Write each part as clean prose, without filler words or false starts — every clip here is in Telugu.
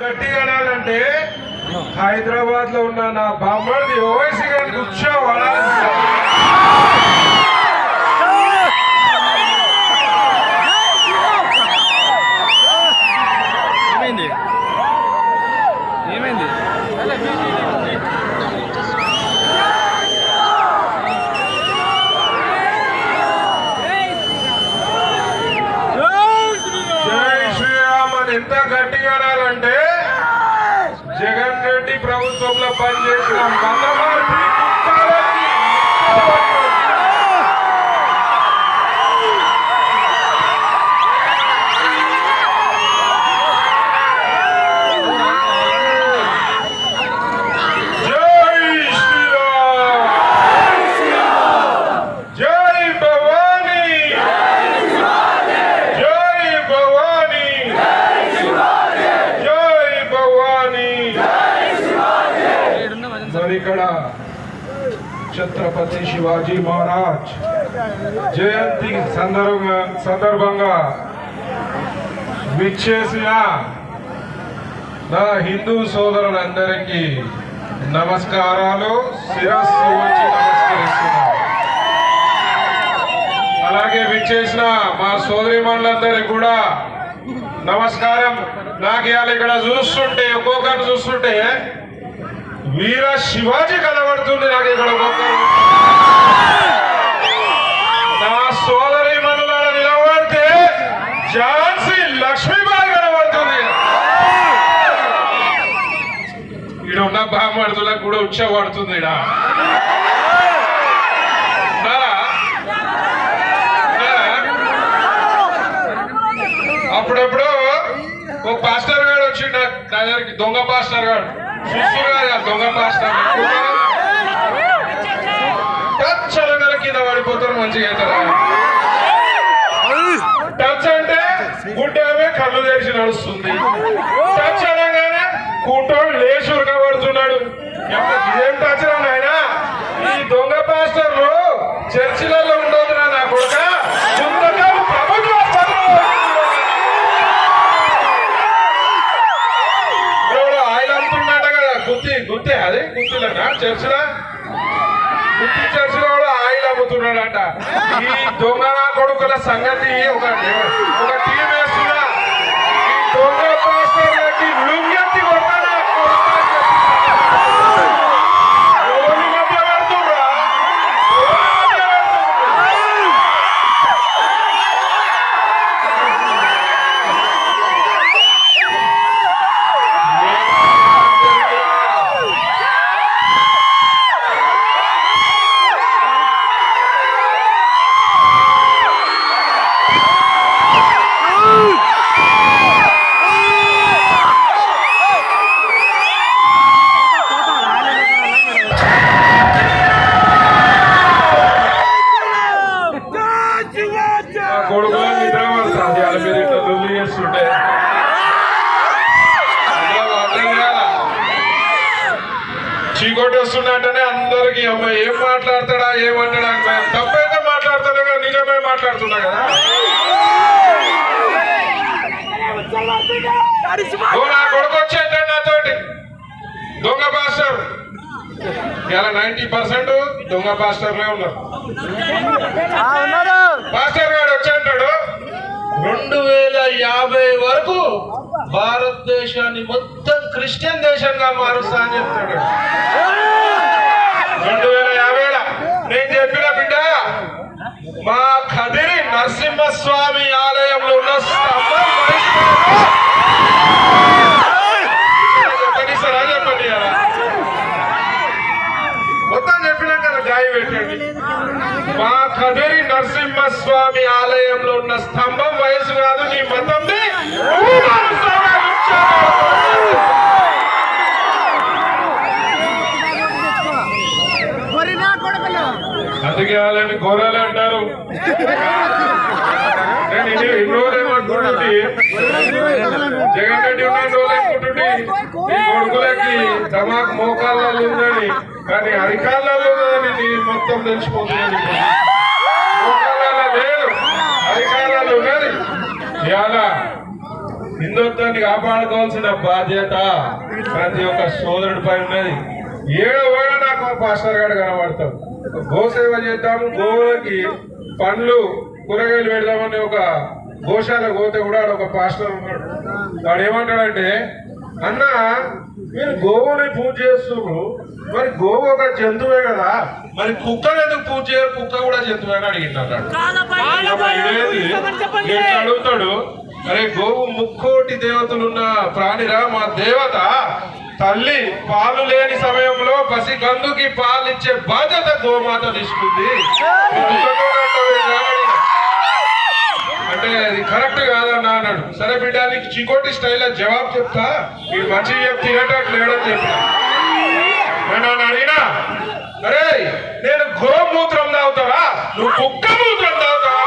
గట్టిగా అనాలంటే హైదరాబాద్ లో ఉన్న నా బామ్మడిది ఓవైసీ గారికి ఉత్సవం ఏమైంది జై శ్రీరామ్ అని ఎంత గట్టిగా అనాలంటే జగన్ రెడ్డి ప్రభుత్వంలో పనిచేసిన మందమార్పిడి కుట్టాలని ఇక్కడ ఛత్రపతి శివాజీ మహారాజ్ జయంతి సందర్భంగా విచ్చేసిన నా హిందూ సోదరులందరికీ నమస్కారాలు, శిరస్సు వచ్చి నమస్కరిస్తున్నాను. అలాగే విచ్చేసిన మా సోదరిమణులందరికీ కూడా నమస్కారం. నాకు ఇవాళ ఇక్కడ చూస్తుంటే ఒక్కొక్కరిని చూస్తుంటే వీర శివాజీ కనబడుతుంది. నాకు ఇక్కడ నా సోదరి మనుల నిలబడితే ఝాన్సీ లక్ష్మీబాయి కనబడుతుంది. ఇక్కడ ఉన్న బామ్మడుతులకు కూడా ఉచ్చబడుతుంది. ఇక్కడ అప్పుడప్పుడు ఒక పాస్టర్ గారు వచ్చి నా దగ్గరికి, దొంగ పాస్టర్ గారు దొంగ పాస్టర్ టచ్ కింద పడిపోతారు, మంచిగా అవుతారు. టచ్ అంటే గుడ్డమే కళ్ళు తెరిచి నడుస్తుంది. టచ్ అనగానే కూటోడు లేచి ఉరకబడుతున్నాడు. ఏం టచ్ రా నాయన, ఈ దొంగ పాస్టర్లు చర్చిలలో ఉండదురా నా కొడుక, గుత్తి అదే గుర్తులేనా చర్చిలో, గుత్తి చర్చిలో కూడా ఆయిల్ అమ్ముతున్నాడంట. ఈ దొంగ నా కొడుకుల సంగతి ఒక టీం వేస్తున్నా. ఈ దొంగ పాస్టర్లకి లుంగెత్తి కొట్టాడా మధ్య పెడుతున్నా. కొడుకులో నిద్ర పడుతుంది. వాళ్ళ మీద ఇట్లా లొల్లి చేస్తుంటే చీకోటి వస్తున్నట్టనే అందరికి అమ్మాయి ఏం మాట్లాడతాడా ఏమంటాడా, తప్పైతే మాట్లాడతాడు కదా, నిజమే మాట్లాడుతున్నా కదా. నా కొడుకు వచ్చేట నాతోటి దొంగ పాస్టర్, ఇలా 90% దొంగ పాస్టర్లే ఉన్నారు. పాస్టర్ గారు వచ్చేంటాడు 2050 వరకు భారతదేశాన్ని మొత్తం క్రిస్టియన్ దేశంగా మారుస్తా అని చెప్తాడు. 2050 నేను చెప్పిన బిడ్డ మా కదిరి నరసింహస్వామి ఆలయంలో ఉన్న స్తంభం చెప్పండి కదా, మొత్తం చెప్పినాక గాయ పెట్టండి. మా కదిరి నరసింహస్వామి ఆలయంలో ఉన్న స్తంభం వయసు కాదు, నీ మతంది. అందుకే వాళ్ళని గొర్రెలు అంటారు. నేను ఇన్ని రోజులేమనుకుంటుంటే జగన్ రెడ్డి ఉన్న రోజులేమనుకుంటుంటే ఈ కొడుకులకి ధమాక్ మోకాళ్ళలో ఉందని, కానీ అరికాళ్ళలో ఉందని మొత్తం తెలిసిపోతుంది. మోకాళ్ళలో లేదు, అరికాళ్ళలో ఉన్నది. ఇవాళ హిందుత్వాన్ని కాపాడుకోవాల్సిన బాధ్యత ప్రతి ఒక్క సోదరుడిపై ఉన్నది. ఏడో వేళ నాకు పాస్టర్ గారు కనబడతాం. గోసేవ చేద్దాము, గోవులకి పండ్లు కూరగాయలు పెడదామని ఒక గోశాల పోతే కూడా ఒక పాస్టర్ ఉన్నాడు. వాడు ఏమంటాడంటే, అన్న మీరు గోవుని పూజ చేస్తున్నారు, మరి గోవు ఒక జంతువే కదా, మరి కుక్కను ఎందుకు పూజ చేయరు, కుక్క కూడా జంతువే అని అడిగినాడు. అడుగుతాడు, అరే గోవు ముక్కోటి దేవతలున్న ప్రాణిరా, మా దేవత తల్లి పాలు లేని సమయంలో పసి గందుకి పాలు ఇచ్చే బాధ్యత గోమాత తీసుకుంది. అంటే అది కరెక్ట్ కాదన్నా అన్నాడు. సరే బిడ్డ నీకు చికోటి స్టైల్లో జవాబు చెప్తా, మీరు మంచిగా చెప్పి తినేటట్టు లేడని చెప్పిన. నేను అడిగినా, అరే నేను గోమూత్రం తాగుతావా, నువ్వు కుక్క మూత్రం తాగుతావా?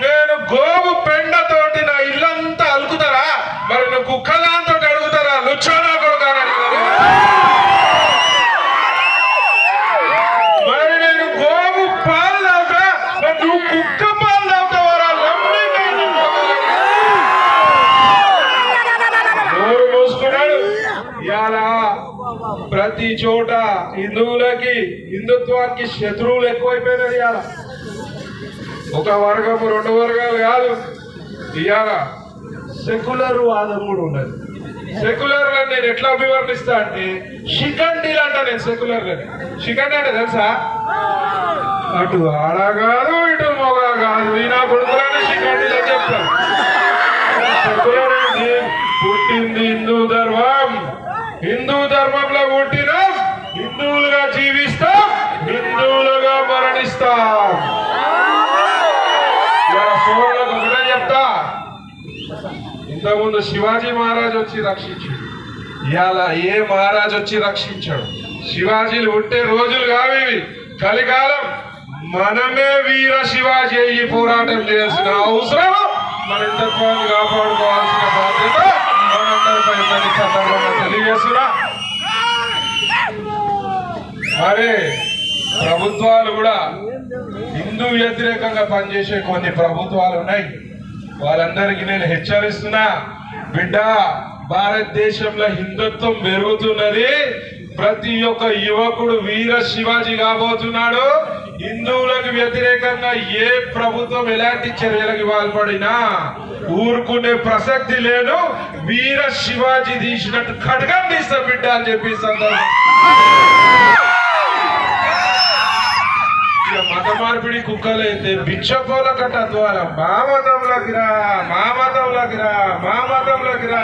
నేను గోవు పెండతోటి నా ఇల్లంతా అలుకుతారా, మరి నువ్వు కుక్క దాంతో అడుగుతారా, లుచ్చోనా కొడుకాని అడిగారు. మరి నేను గోవు పాలు తాగుతా, మరి నువ్వు కుక్క పాలు తాగుతావారా? నోరు మూసుకున్నాడు. ఇలా ప్రతి చోట హిందువులకి హిందుత్వానికి శత్రువులు ఎక్కువైపోయినారు. ఇవాళ ఒక వర్గము రెండు వర్గాలు కాదు, ఇవాళ సెక్యులర్ వాదం కూడా ఉన్నది. సెక్యులర్ నేను ఎట్లా అభివర్ణిస్తా అంటే, షికండీలు అంట. నేను సెక్యులర్ షికండి అంటే తెలుసా, అటు ఆడ కాదు ఇటు మొగ కాదు, ఈ నా కొడుకులని షికండీలు అని చెప్తాను. సెక్యులర్ ఏంటి, పుట్టింది హిందూ ధర్మం, హిందూ ధర్మంలో పుట్టినాం, హిందువులుగా జీవిస్తాం, హిందువులుగా మరణిస్తాం. సోదరులకు ఒకటే చెప్తా, ఇంతకుముందు శివాజీ మహారాజ్ వచ్చి రక్షించాడు, ఇవాళ ఏ మహారాజ్ వచ్చి రక్షించాడు. శివాజీలు ఉంటే రోజులు కావేవి, కలికాలం. మనమే వీర శివాజీ అయ్యి పోరాటం చేయాల్సిన అవసరం, మన హిందుత్వాన్ని కాపాడుకోవాల్సిన బాధ్యత మనందరిపై ఉందని సందర్భంగా తెలియజేస్తున్నా. మరి ప్రభుత్వాలు కూడా హిందూ వ్యతిరేకంగా పనిచేసే కొన్ని ప్రభుత్వాలు ఉన్నాయి. వాళ్ళందరికీ నేను హెచ్చరిస్తున్నా, బిడ్డ భారతదేశంలో హిందుత్వం పెరుగుతున్నది. ప్రతి ఒక్క యువకుడు వీర శివాజీ కాబోతున్నాడు. హిందువులకు వ్యతిరేకంగా ఏ ప్రభుత్వం ఎలాంటి చర్యలకు పాల్పడినా ఊరుకునే ప్రసక్తి లేదు. వీర శివాజీ తీసినట్టు ఖడ్గం తీస్తా బిడ్డ అని చెప్పి సందర్భం. మత మార్పిడి కుక్కలైతే బిచ్చపోల కట్ట ద్వారా మా మతంలోకి రా, మా మతంలోకి రా, మా మతంలోకి రా.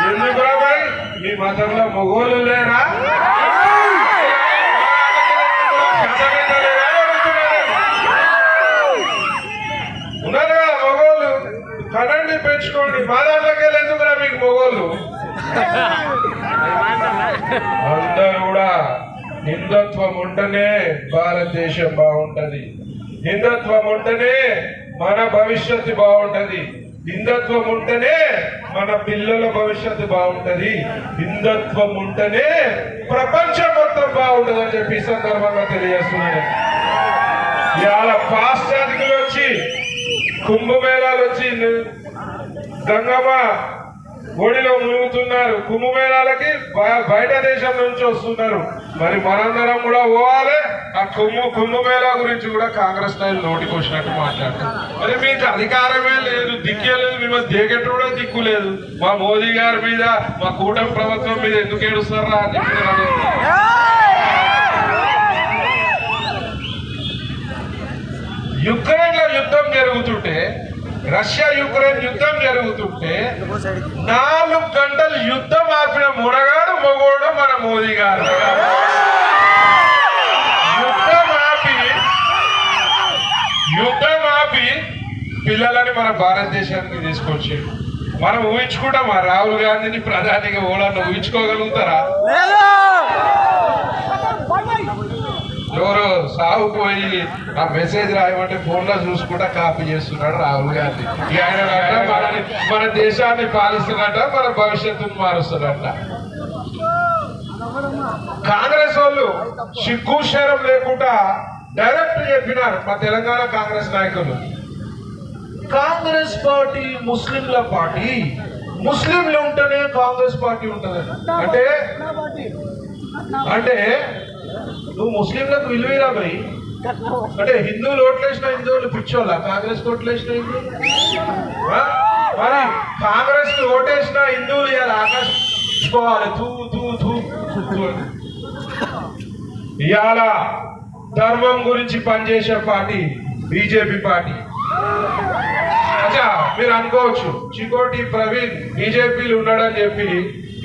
ఎందుకు రాబాయి, మీ మతంలో మొగోళ్ళు లేరా? ఉన్నారు కదా మొగోళ్ళు, కనండి పెంచుకోండి. మా దాంట్లోకి వెళ్ళి ఎందుకురా మీకు మొగోళ్ళు? అందరూ కూడా హిందుత్వం ఉంటేనే భారతదేశం బాగుంటది, హిందుత్వం ఉంటేనే మన భవిష్యత్తు బాగుంటది, హిందుత్వం ఉంటేనే మన పిల్లల భవిష్యత్తు బాగుంటది, హిందుత్వం ఉంటేనే ప్రపంచం మొత్తం బాగుంటది అని చెప్పి సందర్భంగా తెలియజేస్తున్నాను. ఇవాళ పాశ్చాత్యులు వచ్చి కుంభమేళాలు వచ్చి గంగమ్మ ఒడిలో మునుగుతున్నారు. కుంభమేళాలకి బయట దేశం నుంచి వస్తున్నారు. మరి మనందరం కూడా పోవాలి. ఆ కుంభమేళా గురించి కూడా కాంగ్రెస్ నాయకులు నోటికి వచ్చినట్టు మాట్లాడతారు. మరి మీకు అధికారమే లేదు, దిక్కే లేదు, మిమ్మల్ని దిగట్టు కూడా దిక్కు లేదు. మా మోదీ గారి మీద, మా కూటమి ప్రభుత్వం మీద ఎందుకు ఏడుస్తారా అని చెప్పి యుక్రెయిన్ లో యుద్ధం జరుగుతుంటే, రష్యా యుక్రెయిన్ యుద్ధం జరుగుతుంటే 4 గంటలు యుద్ధం ఆపిన మునగాడు మొగోడు మన మోదీ గారు. యుద్ధం ఆపి పిల్లలని మన భారతదేశానికి తీసుకొచ్చి మనం ఊహించుకుంటామా? రాహుల్ గాంధీని ప్రధానిగా ఓడನ್ನು ఊహించుకోగలుగుతారా? ఎవరు సాగుపోయి ఆ మెసేజ్ రాయమంటే ఫోన్ లో చూసుకుంటా కాపీ చేస్తున్నాడు రాహుల్ గాంధీ. ఆయన మన దేశాన్ని పాలిస్తున్నట్ట, మన భవిష్యత్తును మారుస్తున్నట్ట. కాంగ్రెస్ వాళ్ళు సిగ్గు శరం లేకుండా డైరెక్ట్ చెప్పినారు మా తెలంగాణ కాంగ్రెస్ నాయకులు. కాంగ్రెస్ పార్టీ ముస్లింల పార్టీ, ముస్లింలు ఉంటేనే కాంగ్రెస్ పార్టీ ఉంటుంది. అంటే అంటే నువ్వు ముస్లింలకు విలువరా పోయి, అంటే హిందువులు ఓట్లేసిన హిందువులు పిచ్చోళ్ళ కాంగ్రెస్ ఓట్లేసిన హిందువులు, మరి కాంగ్రెస్ కి ఓటేసిన హిందువులు ఇవాళ ఆకాశించుకోవాలి. ఇవాళ ధర్మం గురించి పనిచేసే పార్టీ బీజేపీ పార్టీ. అచ్చా మీరు అనుకోవచ్చు చికోటి ప్రవీణ్ బీజేపీలు ఉన్నాడని చెప్పి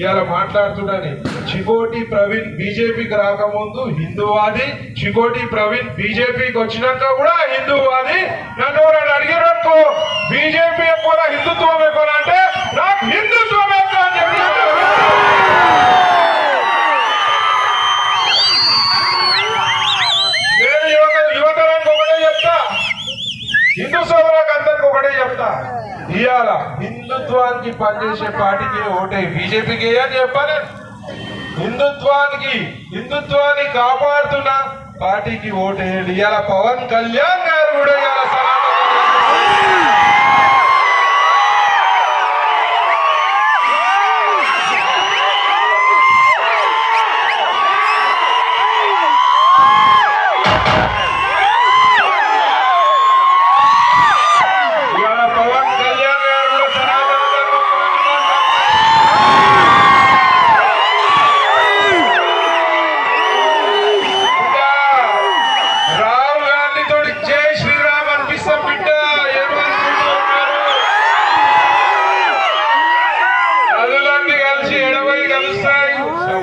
ఇవాళ మాట్లాడుతున్నాని. చికోటి ప్రవీణ్ బీజేపీకి రాకముందు హిందూవాది, చికోటి ప్రవీణ్ బీజేపీకి వచ్చినాక కూడా హిందూవాది. నన్ను ఎవరైనా అడిగారు అనుకో బీజేపీ ఎక్కువ హిందుత్వం ఎక్కువ అంటే నాకు హిందుత్వం ఎక్కువ అని చెప్పి యువతరానికి ఒకటే చెప్తా, హిందూ సోదరులకు అందరికి ఒకటే చెప్తా, ఇవాళ హిందుత్వానికి పనిచేసే పార్టీకి ఓటే బీజేపీకి అని చెప్పాలి. హిందుత్వాన్ని కాపాడుతున్న పార్టీకి ఓటేయండి. ఇవాళ పవన్ కళ్యాణ్ గారు కూడా ఇవాళ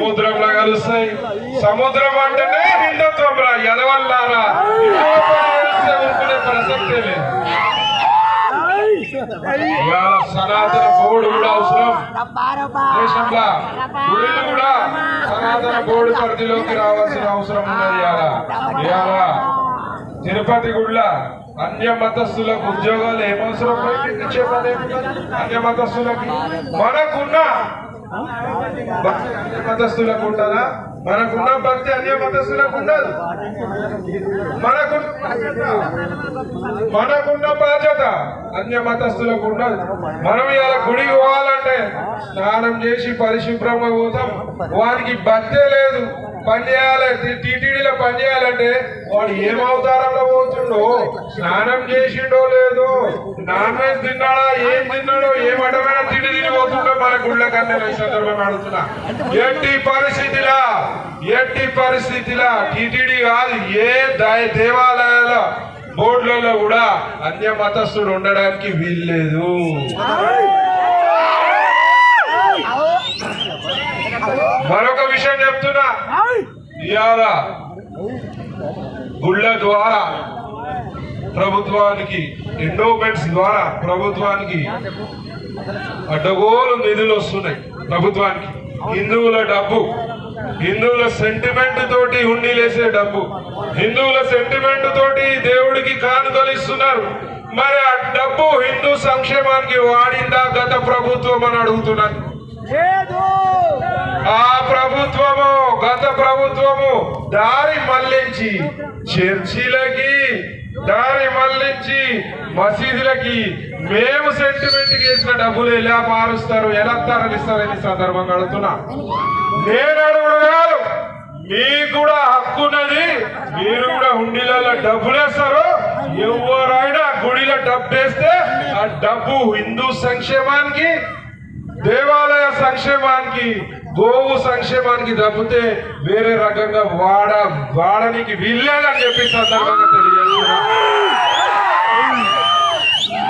సముద్రంలో కలుస్తాయి. సముద్రం అంటేనే హిందుత్వం రా ఎదవల్లారా, ఊరుకునే ప్రసక్తే లేదు. ఇవాళ సనాతన బోర్డు కూడా అవసరం. దేశంలో గుడిలు కూడా సనాతన బోర్డు పరిధిలోకి రావాల్సిన అవసరం ఉన్నది. ఇవాళ తిరుపతి గుళ్ళ అన్య మతస్థులకు ఉద్యోగాలు ఏమవసరం ఇచ్చే పని అన్య మతస్థులకి. మనకున్న మతస్థులకు ఉంటుందా? మనకున్న భక్తి అన్య మతస్థులకు ఉండదు. మనకున్న బాధ్యత అన్య మతస్థులకు ఉండదు. మనం ఇలా గుడికి పోవాలంటే స్నానం చేసి పరిశుభ్రంగా పోతాం. వానికి భక్తే లేదు, పని చేయాలి, టీటీడీలో పని చేయాలంటే వాడు ఏం అవతారంలో పోతుండో, స్నానం చేసిండో లేదో, నాన్ వెజ్ తిన్నాడా, ఏం తిన్నాడో, ఏం అడ్డమైన తిండి తినిపోతుండో మన గుళ్ళ కన్నా ఈ సందర్భంగా అడుగుతున్నా. ఎట్టి పరిస్థితిలా టీటీడీ కాదు ఏ దేవాలయాల బోర్డులలో కూడా అన్య మతస్థుడు ఉండడానికి వీల్లేదు. మరొక విషయం చెప్తున్నా, ఇవాళ గుళ్ళ ద్వారా ప్రభుత్వానికి ఎండోమెంట్స్ ద్వారా ప్రభుత్వానికి అడ్డగోలు నిధులు వస్తున్నాయి. ప్రభుత్వానికి హిందువుల డబ్బు, హిందువుల సెంటిమెంట్ తోటి హుండీలేసే డబ్బు, హిందువుల సెంటిమెంట్ తోటి దేవుడికి కానుకలు ఇస్తున్నారు. మరి ఆ డబ్బు హిందూ సంక్షేమానికి వాడిందా గత ప్రభుత్వం అని అడుగుతున్నారు. ఆ ప్రభుత్వము గత ప్రభుత్వము దారి మళ్లించి చర్చిలకి, దారి మళ్లించి మసీదులకి మేము సెంటిమెంట్ చేసిన డబ్బులు ఎలా మారుస్తారు, ఎలా తరలిస్తారని సందర్భంగా అడుగుతున్నా. నేను అడుగుడు కాదు, మీకు కూడా హక్కున్నది. మీరు కూడా హుండీలలో డబ్బులు వేస్తారు. ఎవరైనా గుడిలో డబ్బు వేస్తే ఆ డబ్బు హిందూ సంక్షేమానికి, దేవాలయ సంక్షేమానికి, గోవు సంక్షేమానికి తప్పితే వేరే రకంగా వాడడానికి వీల్లేదని చెప్పి సందర్భంగా తెలియజేస్తున్నా.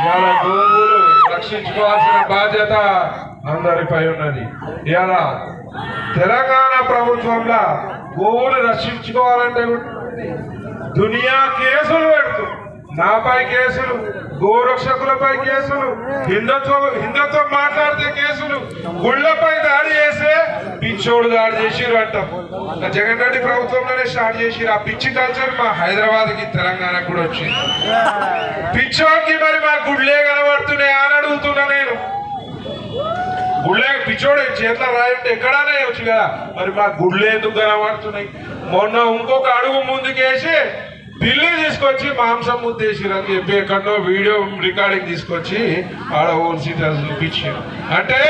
ఇవాళ గోవులు రక్షించుకోవాల్సిన బాధ్యత అందరిపై ఉన్నది. ఇవాళ తెలంగాణ ప్రభుత్వంలో గోవులు రక్షించుకోవాలంటే దునియా కేసులు పెడుతూ, నాపై కేసులు, గోరక్షకులపై కేసులు, హిందుత్వం మాట్లాడితే కేసులు, గుళ్ళపై దాడి చేస్తే పిచ్చోడు దాడి చేసిరు అంటాం. జగన్ రెడ్డి ప్రభుత్వంలోనే స్టార్ట్ చేసిరు. ఆ పిచ్చి కల్చర్ మా హైదరాబాద్ కి తెలంగాణకు కూడా వచ్చింది. పిచ్చోడికి మరి మా గుళ్ళే కనబడుతున్నాయి అని అడుగుతున్నా నేను. గుళ్ళే పిచ్చోడు చేతిలో రాయంటే ఎక్కడానే వచ్చు కదా, మరి మా గుళ్ళే ఎందుకు కనబడుతున్నాయి? మొన్న ఇంకొక అడుగు ముందుకేసి ఢిల్లీ తీసుకొచ్చి మాంసం ముద్దేసిరని చెప్పి ఎక్కడో వీడియో రికార్డింగ్ తీసుకొచ్చి ఆడ ఓన్సీట్ చూపించారు. అంటే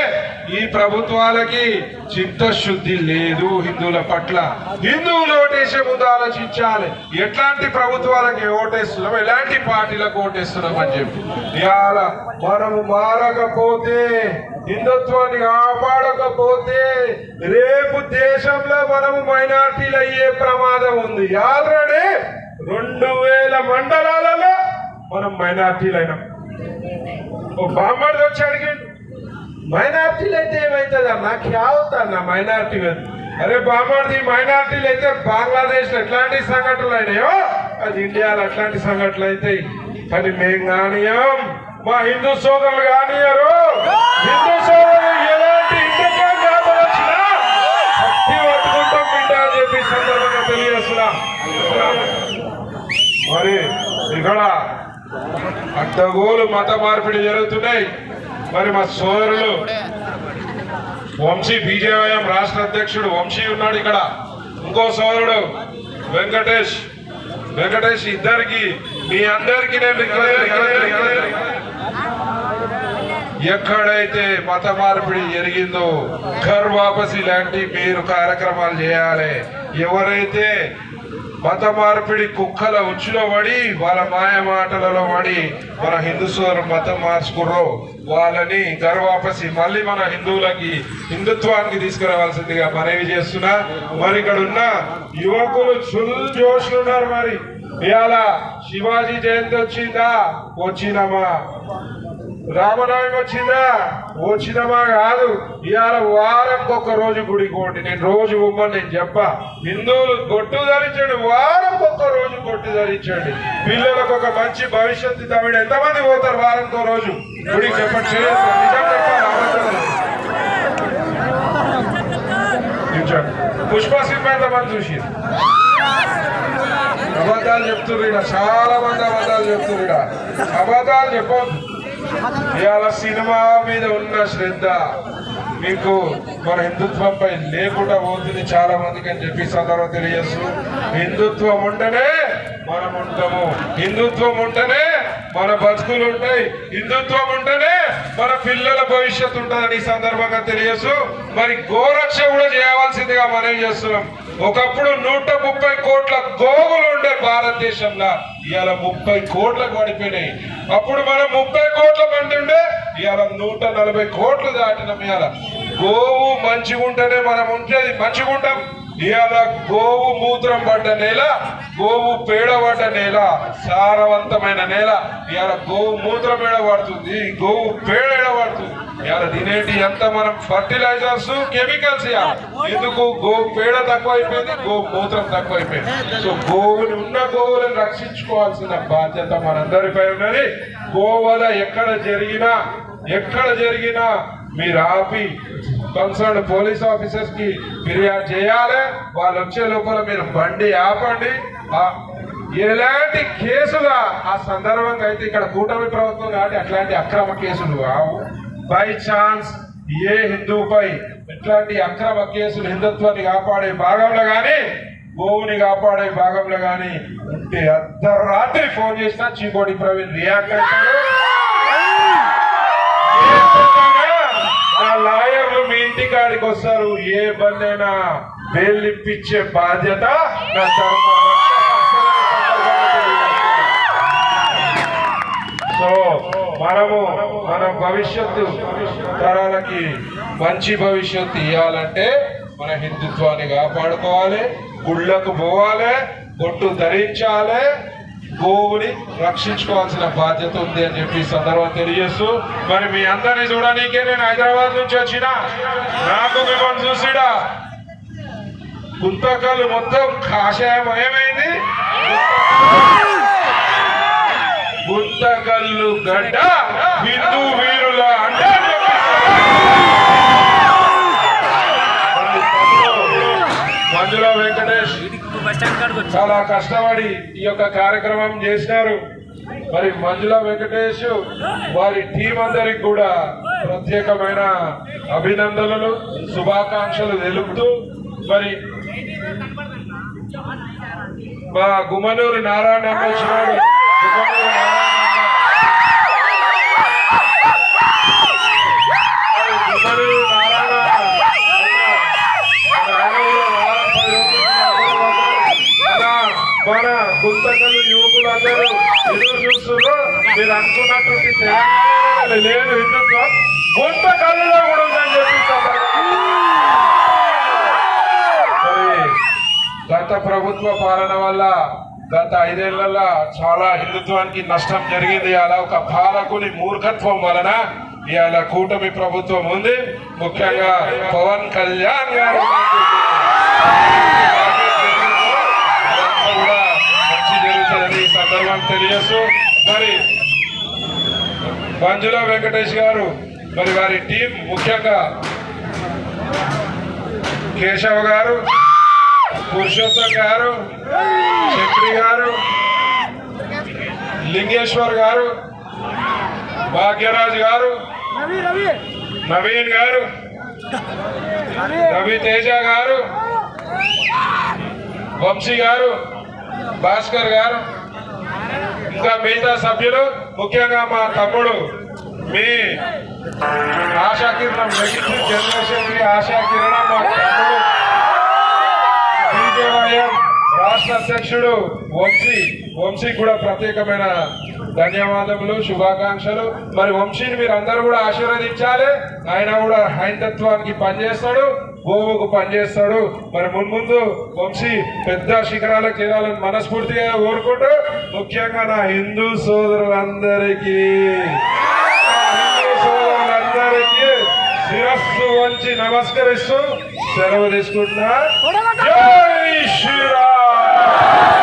ఈ ప్రభుత్వాలకి చిత్తశుద్ధి లేదు హిందువుల పట్ల. హిందువులు ఓటేసే ముందు ఆలోచించాలి, ఎట్లాంటి ప్రభుత్వాలకి ఓటేస్తున్నాం, ఎలాంటి పార్టీలకు ఓటేస్తున్నాం అని చెప్పి. ఇవాళ మనము మారకపోతే, హిందుత్వాన్ని కాపాడకపోతే రేపు దేశంలో మనము మైనార్టీలు అయ్యే ప్రమాదం ఉంది. ఆల్రెడీ 2000 మండలాలలో మనం మైనార్టీలు అయినాం. ఓ బామ్మడిది వచ్చి అడిగాడు, మైనార్టీలు అయితే ఏమవుతుంది అన్న, క్యావుతా మైనార్టీ. అరే బామ్మడిది, మైనార్టీలు అయితే బంగ్లాదేశ్ లో ఎట్లాంటి సంఘటనలు అయినాయో అది ఇండియాలో అట్లాంటి సంఘటనలు అవుతాయి. కానీ మేము కానియం, మా హిందూ సోదరులు కానియరు. హిందూ సోదరులు ఎలాంటి ఇండియన్ జాబులు వచ్చినా భక్తి పట్టుకుంటాం బిడ్డ అని చెప్పి సందర్భంగా తెలియజేస్తున్నా. మరి ఇక్కడ అడ్డగోలు మత మార్పిడి జరుగుతున్నాయి. మరి మా సోదరులు వంశీ, బీజేవైఎం రాష్ట్ర అధ్యక్షుడు వంశీ ఉన్నాడు ఇక్కడ, ఇంకో సోదరుడు వెంకటేష్ ఇద్దరికి మీ అందరికీ నేను ఎక్కడైతే మత మార్పిడి జరిగిందో ఘర్ వాపసి లాంటి మీరు కార్యక్రమాలు చేయాలి. ఎవరైతే మత మార్పిడి కుక్కల ఉచ్చులో పడి వాళ్ళ మాయ మాటలలో పడి మన హిందూ సోదరు మతం మార్చుకుర్రో వాళ్ళని గర్వాపసి మళ్ళీ మన హిందుత్వానికి తీసుకురావాల్సిందిగా మనవి చేస్తున్నా. మరి ఇక్కడ ఉన్న యువకులు ఫుల్ జోష్లు ఉన్నారు. మరి ఇవాళ శివాజీ జయంతి వచ్చిందా, రామనవమి వచ్చినమా కాదు. ఇవాళ వారంకి ఒక్క రోజు గుడికి పోండి. నేను రోజు ఉమ్మని నేను చెప్పా, హిందువులు గొట్టు ధరించండి, వారంకి ఒక్క రోజు గొట్టు ధరించండి. పిల్లలకు ఒక మంచి భవిష్యత్తు తమిళ. ఎంతమంది పోతారు వారంకో రోజు గుడికి? చెప్పండి, నిజం చెప్పాలి. పుష్ప సినిమా ఎంతమంది చూసి అబద్ధాలు చెప్తున్నారు. చాలా మంది అబద్ధాలు చెప్తున్నారు. అబద్ధాలు చెప్పొద్దు. ఇవాళ సినిమా మీద ఉన్న శ్రద్ధ మీకు మన హిందుత్వంపై లేకుండా పోతుంది చాలా మందికి అని చెప్పి సందర్భం తెలియజేస్తూ, హిందుత్వం ఉంటేనే మనం ఉంటాము, హిందుత్వం ఉంటేనే మన బతుకులు ఉంటాయి, హిందుత్వం ఉంటేనే మన పిల్లల భవిష్యత్తు ఉంటుందని ఈ సందర్భంగా తెలియజేస్తూ, మరి గోరక్ష కూడా చేయవలసిందిగా మనం చేస్తున్నాం. ఒకప్పుడు 130 కోట్ల గోవులు ఉండే భారతదేశంలో, ఇవాళ 30 కోట్లకు పడిపోయినాయి. అప్పుడు మనం 30 కోట్ల మంది ఉండే, ఇవాళ 140 కోట్లు దాటినాం. ఇవాళ గోవు మంచిగా ఉంటేనే మనం ఉంటేది మంచిగా ఉంటాం. ఇవాళ గోవు మూత్రం పడ్డ నేల, గోవు పేడ పడ్డ నేల సారవంతమైన నేల. ఇవాళ గోవు మూత్రం ఏడబడుతుంది, గోవు పేడ ఏడబడుతుంది. ఇవాళ తినేటి ఎంత మనం ఫర్టిలైజర్స్, కెమికల్స్. ఎందుకు? గోవు పేడ తక్కువ అయిపోయింది, గోవు మూత్రం తక్కువ అయిపోయింది. సో గోవులను రక్షించుకోవాల్సిన బాధ్యత మనందరిపై ఉన్నది. గోవల ఎక్కడ జరిగినా మీరు ఆపి కన్సర్న్ పోలీస్ ఆఫీసర్స్ కి ఫిర్యాదు చేయాలి. వాళ్ళు వచ్చే లోపల మీరు బండి ఆపండి. ఎలాంటి కేసులు ఆ సందర్భంగా అయితే ఇక్కడ కూటమి ప్రభుత్వం కాబట్టి అట్లాంటి అక్రమ కేసులు కావు. బై ఛాన్స్ ఏ హిందువుపై ఇట్లాంటి అక్రమ కేసులు హిందుత్వాన్ని కాపాడే భాగంలో కానీ, గోవుని కాపాడే భాగంలో కానీ ఉంటే అర్ధరాత్రి ఫోన్ చేసినా చీకోటి ప్రవీణ్ రియాక్ట్ అవుతాడు. లాయర్లు మీ ఇంటి కాడికి వస్తారు. ఏ బందైనా బెయిల్ ఇప్పించే బాధ్యత నా ధర్మ. సో మన భవిష్యత్తు తరాలకి మంచి భవిష్యత్తు ఇవ్వాలంటే మన హిందుత్వాన్ని కాపాడుకోవాలి, గుళ్ళకు పోవాలి, బొట్టు ధరించాలి, గోవుని రక్షించుకోవాల్సిన బాధ్యత ఉంది అని చెప్పి సందర్భం తెలియజేస్తూ, మరి మీ అందరినీ చూడడానికే నేను హైదరాబాద్ నుంచి వచ్చిన. నాకు మిమ్మల్ని చూసిడా గుంతకల్లు మొత్తం కాషాయమయమైంది. గుంతకల్లు గడ్డ హిందూ వీరుల అంటే మంజుల వెంకటేష్ చాలా కష్టపడి ఈ యొక్క కార్యక్రమం చేసినారు. మరి మంజుల వెంకటేష్ వారి టీం అందరికి కూడా ప్రత్యేకమైన మా గుమ్మనూరు నారాయణ అన్న వచ్చినాడు. గుమ్మనూరు నారాయణ గుమ్మనూరు నారాయణ మన గుంతకలు యువకులందరూ ఎదురు చూస్తున్నారు. మీరు అనుకున్నటువంటి తెలంగాణ లేదు హిందుత్వం గుంతకల్లో కూడా ఉందని చెప్పిస్తారు. గత ప్రభుత్వ పాలన వల్ల గత 5 ఏళ్లలో చాలా హిందుత్వానికి నష్టం జరిగింది. అలా ఒక పాలకుని మూర్ఖత్వం వలన ఇవాళ కూటమి ప్రభుత్వం ఉంది. ముఖ్యంగా పవన్ కళ్యాణ్ గారు కూడా మంచి జరుగుతుందని ఈ సందర్భం తెలియజేస్తూ మరి మంజుల వెంకటేష్ గారు మరి వారి టీం ముఖ్యంగా కేశవ్ గారు, పురుషోత్తం గారు, చక్రి గారు, లింగేశ్వర్ గారు, భాగ్యరాజ్ గారు, నవీన్ గారు, రవి తేజ గారు, వంశీ గారు, భాస్కర్ గారు, ఇంకా మిగతా సభ్యులు, ముఖ్యంగా మా తమ్ముడు మీ ఆశాకిరణం నెగిటివ్ జనరేషన్ ఆశాకిరణం మా తమ్ముడు బీజేవైఎం రాష్ట్ర అధ్యక్షుడు వంశీ కూడా ప్రత్యేకమైన ధన్యవాదములు, శుభాకాంక్షలు. మరి వంశీని మీరు అందరూ కూడా ఆశీర్వదించాలి. ఆయన కూడా హైందత్వానికి పనిచేస్తాడు, గోవుకు పనిచేస్తాడు. మరి మున్ముందు వంశీ పెద్ద శిఖరాలకు చేరాలని మనస్ఫూర్తిగా కోరుకుంటూ ముఖ్యంగా నా హిందూ సోదరులందరికీ శిరస్సు వంచి నమస్కరిస్తూ సెలవు తీసుకుంటున్నా. జై శ్రీరామ్.